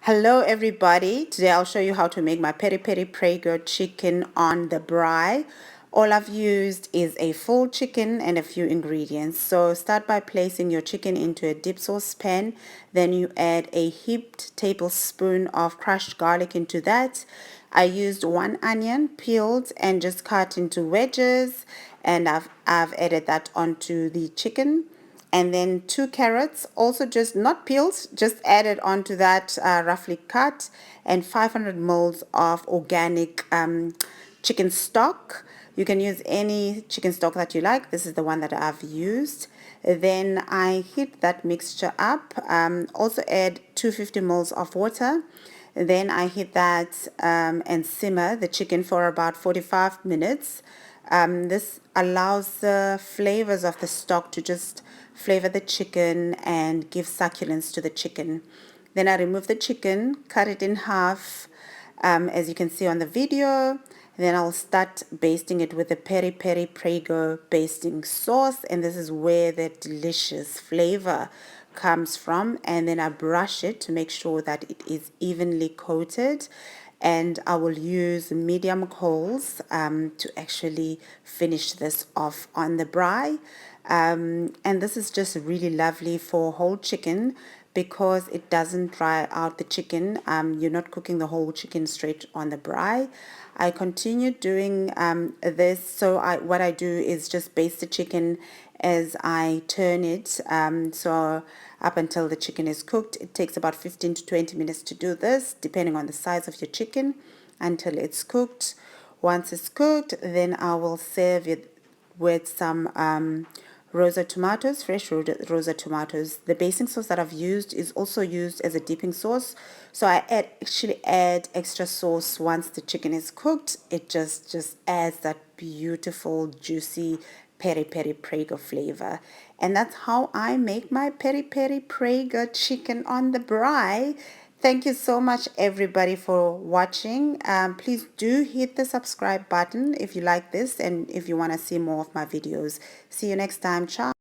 Hello everybody, today I'll show you how to make my peri prego chicken on the braai. All I've used is a full chicken and a few ingredients. So start by placing your chicken into a deep saucepan, then you add a heaped tablespoon of crushed garlic into that. I used one onion peeled and just cut into wedges, and I've added that onto the chicken. And then 2 carrots, also just not peeled, just added onto that, roughly cut, and 500 mils of organic chicken stock. You can use any chicken stock that you like. This is the one that I've used. Then I heat that mixture up. Also add 250 mils of water. Then I heat that and simmer the chicken for about 45 minutes. This allows the flavors of the stock to just flavor the chicken and give succulence to the chicken. Then I remove the chicken, cut it in half, as you can see on the video. Then I'll start basting it with the peri prego basting sauce, and this is where the delicious flavor comes from. And then I brush it to make sure that it is evenly coated, and I will use medium coals to actually finish this off on the braai. And this is just really lovely for whole chicken because it doesn't dry out the chicken. You're not cooking the whole chicken straight on the braai. I continue doing this. So what I do is just baste the chicken as I turn it. So up until the chicken is cooked, it takes about 15 to 20 minutes to do this, depending on the size of your chicken, until it's cooked. Once it's cooked, then I will serve it with some rosa tomatoes, fresh rosa tomatoes. The basting sauce that I've used is also used as a dipping sauce. So I actually add extra sauce once the chicken is cooked. It just adds that beautiful, juicy peri prego flavor. And that's how I make my peri prego chicken on the braai. Thank you so much everybody for watching. Please do hit the subscribe button if you like this and if you want to see more of my videos. See you next time. Ciao.